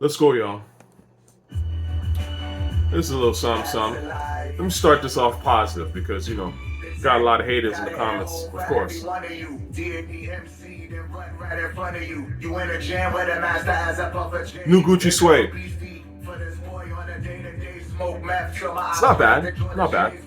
Let's go, y'all. This is a little something, something. Let me start this off positive because, got a lot of haters in the comments, of course. New Geechi Suede. It's not bad. Not bad.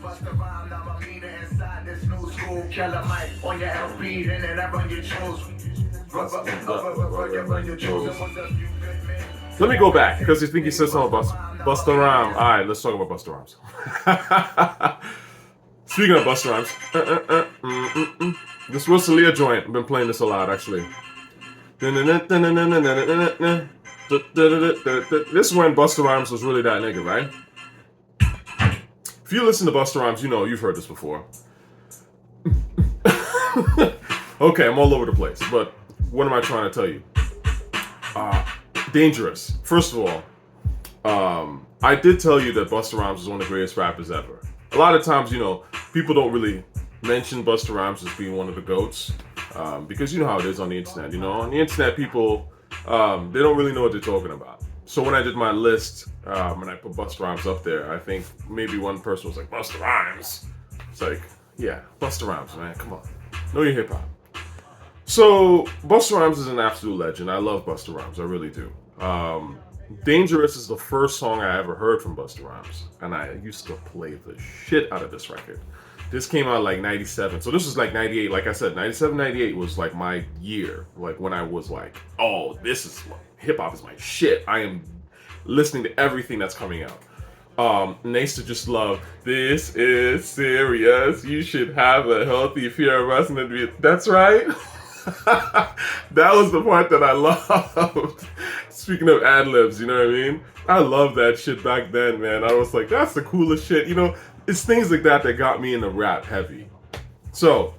Let me go back because you think he said something about Busta Rhymes. All right, let's talk about Busta Rhymes. Speaking of Busta Rhymes, this Rosalia joint, I've been playing this a lot actually. This is when Busta Rhymes was really that nigga, right? If you listen to Busta Rhymes, you've heard this before. Okay, I'm all over the place, but what am I trying to tell you? Dangerous. First of all, I did tell you that Busta Rhymes is one of the greatest rappers ever. A lot of times, people don't really mention Busta Rhymes as being one of the GOATs because you know how it is on the internet. On the internet, people, they don't really know what they're talking about. So when I did my list, and I put Busta Rhymes up there, I think maybe one person was like, Busta Rhymes. It's like, yeah, Busta Rhymes, man, come on. Know your hip-hop. So, Busta Rhymes is an absolute legend. I love Busta Rhymes, I really do. Dangerous is the first song I ever heard from Busta Rhymes, and I used to play the shit out of this record. This came out like 97, so this was like 98. Like I said, 97, 98 was like my year, like when I was like, oh, this is, hip-hop is my shit. I am listening to everything that's coming out. And I used to just love, this is serious, you should have a healthy fear of wrestling. That's right. That was the part that I loved. Speaking of ad-libs, you know what I mean? I loved that shit back then, man. I was like, that's the coolest shit. It's things like that that got me into rap heavy. So,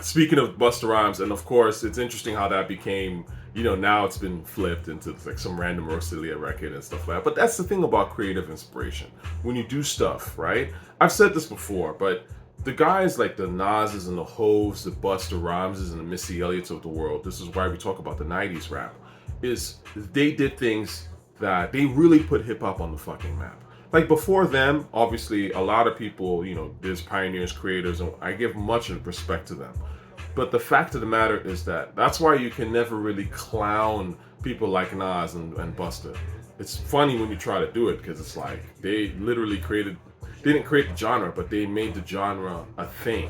speaking of Busta Rhymes, and of course, it's interesting how that became, now it's been flipped into like some random Rosalia record and stuff like that. But that's the thing about creative inspiration. When you do stuff, right? I've said this before, but the guys like the Nas's and the Hoves, the Busta Rhymeses and the Missy Elliott's of the world, this is why we talk about the 90s rap, is they did things that they really put hip-hop on the fucking map. Like before them, obviously, a lot of people, there's pioneers, creators, and I give much respect to them. But the fact of the matter is that's why you can never really clown people like Nas and Busta. It's funny when you try to do it because it's like they literally they didn't create the genre, but they made the genre a thing,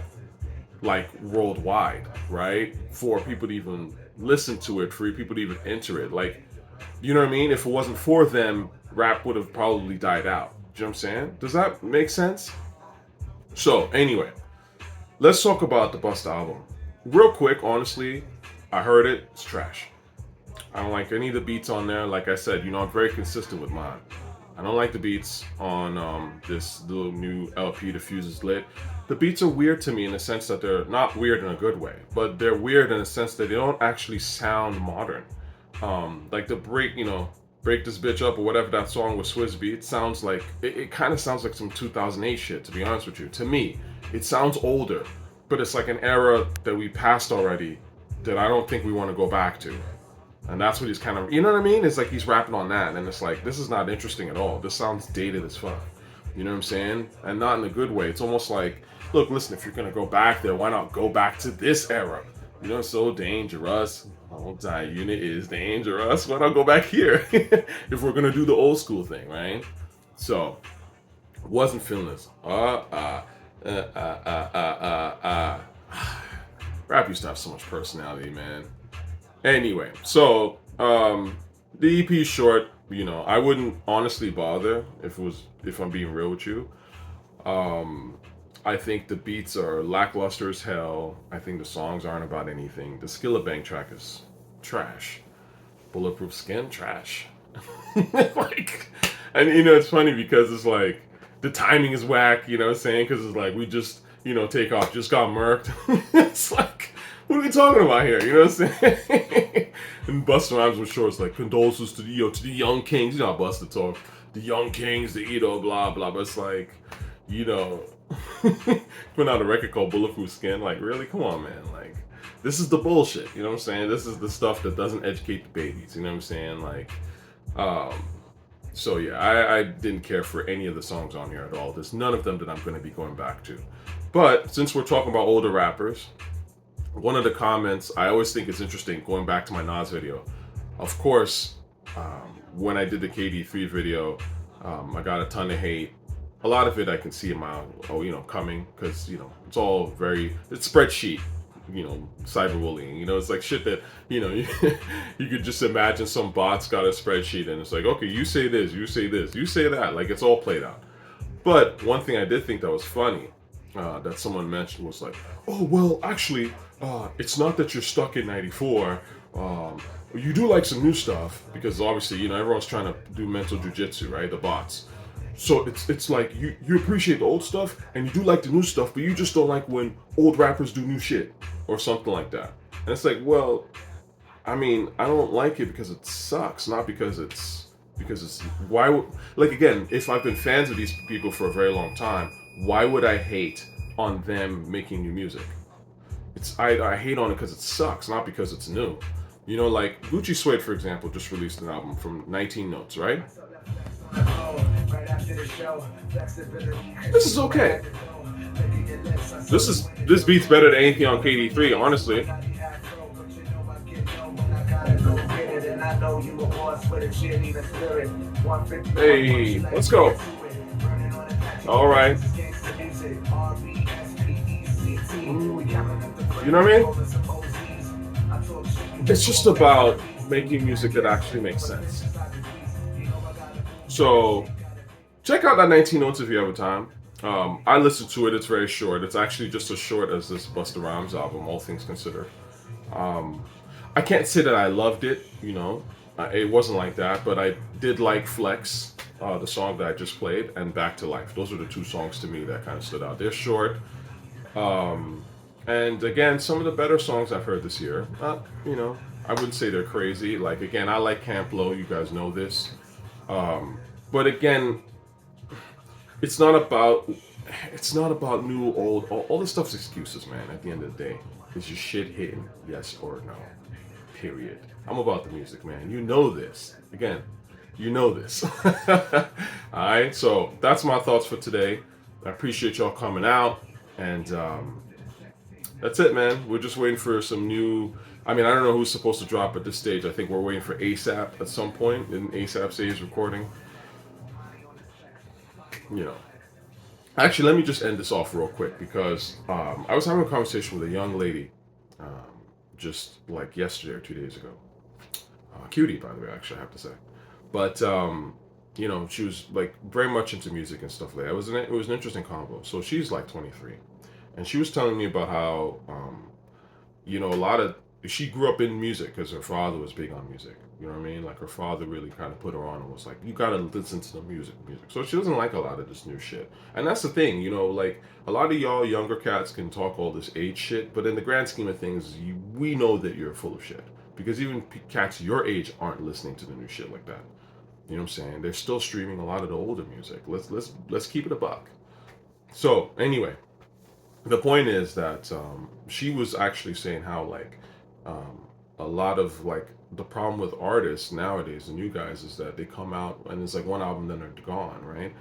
like worldwide, right? For people to even listen to it, for people to even enter it. Like, you know what I mean? If it wasn't for them, rap would have probably died out. Do you know what I'm saying? Does that make sense? So, anyway, let's talk about the Busta album. Real quick, honestly, I heard it, it's trash. I don't like any of the beats on there. Like I said, I'm very consistent with mine. I don't like the beats on this little new LP, The Fuse is Lit. The beats are weird to me in the sense that they're not weird in a good way, but they're weird in the sense that they don't actually sound modern. Like the break this bitch up or whatever that song with Swizz Beatz sounds like, it kind of sounds like some 2008 shit, to be honest with you. To me, it sounds older, but it's like an era that we passed already that I don't think we want to go back to. And that's what he's kind of, you know what I mean? It's like he's rapping on that, and it's like, this is not interesting at all. This sounds dated as fuck. You know what I'm saying? And not in a good way. It's almost like, look, listen, if you're going to go back there, why not go back to this era? It's so dangerous. Multi-unit is dangerous. Why not go back here? If we're going to do the old school thing, right? So, wasn't feeling this. Rap used to have so much personality, man. Anyway, so the EP is short. I wouldn't honestly bother if I'm being real with you. I think the beats are lackluster as hell. I think the songs aren't about anything. The Skilla Bang track is trash. Bulletproof Skin, trash. Like, and it's funny because it's like the timing is whack. You know what I'm saying? Because it's like we just take off, just got murked. It's like, what are we talking about here? You know what I'm saying? And Busta Rhymes was short. It's like, condolences to the young kings. You know how Busta talk. The young kings, the blah, blah. But it's like, put out a record called Bulletproof Skin. Like, really? Come on, man. Like, this is the bullshit. You know what I'm saying? This is the stuff that doesn't educate the babies. You know what I'm saying? Like, Um, so yeah, I didn't care for any of the songs on here at all. There's none of them that I'm going to be going back to. But since we're talking about older rappers, one of the comments I always think is interesting, going back to my Nas video. Of course, when I did the KD3 video, I got a ton of hate. A lot of it I can see in my, coming, because it's spreadsheet, cyberbullying. It's like shit that you could just imagine some bots got a spreadsheet and it's like, okay, you say this, you say this, you say that, like it's all played out. But one thing I did think that was funny, that someone mentioned was like, oh, well, actually, it's not that you're stuck in 94. You do like some new stuff because obviously, everyone's trying to do mental jujitsu, right? The bots. So it's like you appreciate the old stuff and you do like the new stuff, but you just don't like when old rappers do new shit or something like that. And it's like, well, I mean, I don't like it because it sucks, not because it's why would, like, again, if I've been fans of these people for a very long time, why would I hate on them making new music? I hate on it because it sucks, not because it's new. Like Geechi Suede, for example, just released an album from 19 Notes, right? This is okay. This beats better than anything on KD3, honestly. Hey, let's go. All right. You know what I mean? It's just about making music that actually makes sense. So check out that 19 Notes if you have a time. I listened to it. It's very short. It's actually just as short as this Busta Rhymes album, all things considered. I can't say that I loved it, it wasn't like that, but I did like Flex, the song that I just played, and Back to Life. Those are the two songs to me that kind of stood out. They're short. And again, some of the better songs I've heard this year, I wouldn't say they're crazy. Like, again, I like Camp Low, you guys know this. But again, it's not about new, old, all this stuff's excuses, man, at the end of the day. Is your shit hitting, yes or no? Period. I'm about the music, man. You know this. Again, you know this. Alright, so that's my thoughts for today. I appreciate y'all coming out. And that's it, man. We're just waiting for some new. I mean, I don't know who's supposed to drop at this stage. I think we're waiting for ASAP at some point. In ASAP stage recording. Actually, let me just end this off real quick because I was having a conversation with a young lady just like yesterday or 2 days ago. Cutie, by the way, actually, I have to say. But she was like very much into music and stuff like that. It was an interesting combo. So she's like 23, and she was telling me about how she grew up in music because her father was big on music. You know what I mean? Like her father really kind of put her on and was like, you gotta listen to the music. So she doesn't like a lot of this new shit. And that's the thing, like a lot of y'all younger cats can talk all this age shit, but in the grand scheme of things, we know that you're full of shit. Because even cats your age aren't listening to the new shit like that. You know what I'm saying? They're still streaming a lot of the older music. Let's keep it a buck. So anyway, the point is that she was actually saying how like a lot of like the problem with artists nowadays and you guys is that they come out and it's like one album then they're gone, right?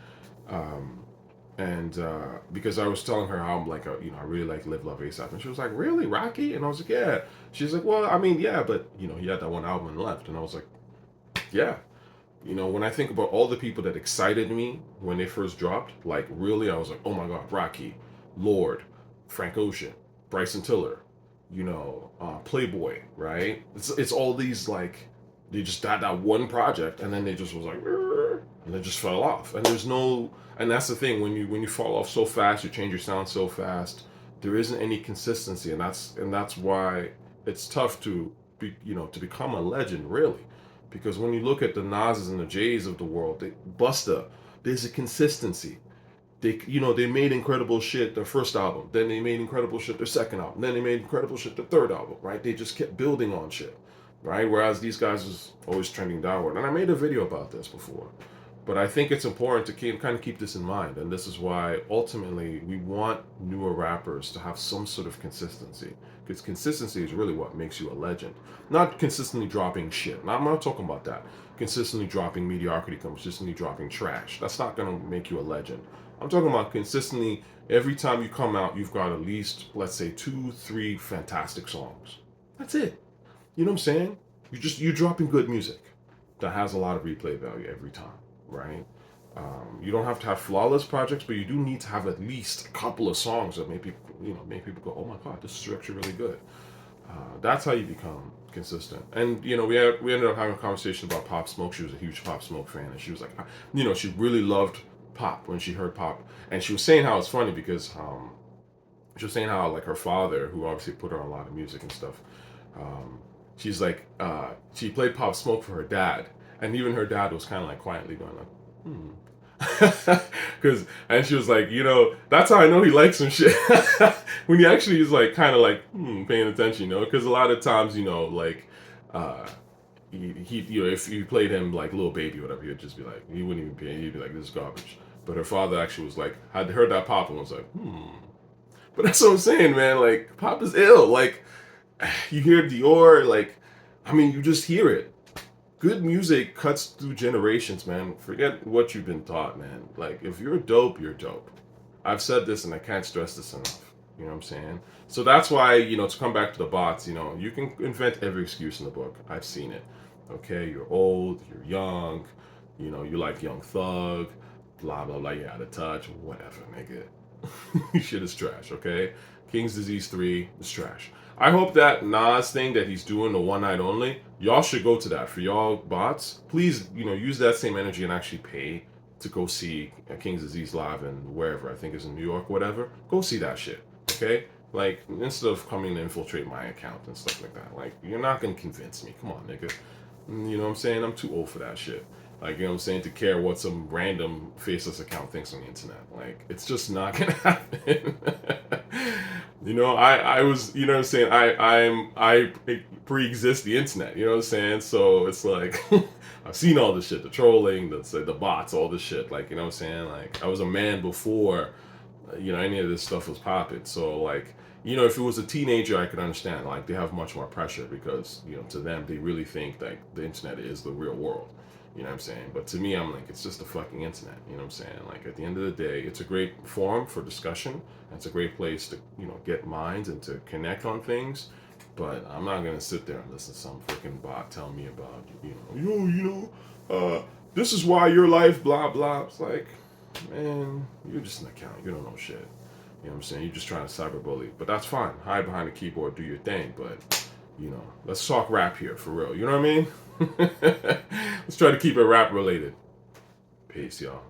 Because I was telling her how I'm like I really like Live Love ASAP, and she was like, really, Rocky? And I was like, yeah. She's like, well, I mean, yeah, but he had that one album left. And I was like, yeah. When I think about all the people that excited me when they first dropped, like really, I was like, oh my god, Rocky, Lorde, Frank Ocean, Bryson Tiller, Playboi, right? It's all these like they just had that one project and then they just was like, and they just fell off. And and that's the thing, when you fall off so fast, you change your sound so fast, there isn't any consistency, and that's why it's tough to to become a legend, really. Because when you look at the Nas's and the J's of the world, Busta, there's a consistency. They made incredible shit their first album, then they made incredible shit their second album, then they made incredible shit their third album, right? They just kept building on shit, right? Whereas these guys was always trending downward. And I made a video about this before. But I think it's important to kind of keep this in mind, and this is why ultimately we want newer rappers to have some sort of consistency, because consistency is really what makes you a legend. Not consistently dropping shit. Now, I'm not talking about that. Consistently dropping mediocrity, consistently dropping trash. That's not gonna make you a legend. I'm talking about consistently. Every time you come out, you've got at least, let's say, 2, 3 fantastic songs. That's it. You know what I'm saying? You're dropping good music that has a lot of replay value every time, right? You don't have to have flawless projects, but you do need to have at least a couple of songs that make people go, "Oh my god, this is actually really good." That's how you become consistent. And we ended up having a conversation about Pop Smoke. She was a huge Pop Smoke fan, and she was like, she really loved Pop when she heard Pop, and she was saying how it's funny because she was saying how like her father, who obviously put her on a lot of music and stuff, she's like she played Pop Smoke for her dad, and even her dad was kind of like quietly going like, and she was like, that's how I know he likes some shit. When he actually is like kind of like paying attention, because a lot of times, like he if you played him like Little Baby or whatever, he'd just be like, he wouldn't even pay, he'd be like, this is garbage. But her father actually was like, I'd heard that Pop and was like, But that's what I'm saying, man. Like, Pop is ill. Like, you hear Dior, like, I mean, you just hear it. Good music cuts through generations, man. Forget what you've been taught, man. Like, if you're dope, you're dope. I've said this and I can't stress this enough. You know what I'm saying? So that's why, to come back to the bots, you can invent every excuse in the book. I've seen it. Okay, you're old, you're young, you like Young Thug, blah, blah, blah, you're out of touch, whatever, nigga. Shit is trash, okay? King's Disease 3 is trash. I hope that Nas thing that he's doing, the one night only, y'all should go to that. For y'all bots, please, use that same energy and actually pay to go see King's Disease live and wherever, I think is in New York, whatever. Go see that shit, okay? Like, instead of coming to infiltrate my account and stuff like that. Like, you're not gonna convince me. Come on, nigga. You know what I'm saying? I'm too old for that shit. Like, you know what I'm saying? To care what some random faceless account thinks on the internet. Like, it's just not gonna happen. I was, you know what I'm saying? I pre-exist the internet, you know what I'm saying? So it's like, I've seen all this shit, the trolling, the bots, all this shit. Like, you know what I'm saying? Like, I was a man before, any of this stuff was popping. So, like, if it was a teenager, I could understand. Like, they have much more pressure because, to them, they really think that the internet is the real world. You know what I'm saying? But to me, I'm like, it's just the fucking internet. You know what I'm saying? Like, at the end of the day, it's a great forum for discussion. It's a great place to, get minds and to connect on things. But I'm not going to sit there and listen to some freaking bot tell me about, this is why your life, blah, blah. It's like, man, you're just an account. You don't know shit. You know what I'm saying? You're just trying to cyberbully. But that's fine. Hide behind the keyboard, do your thing. But, let's talk rap here for real. You know what I mean? Let's try to keep it rap related. Peace, y'all.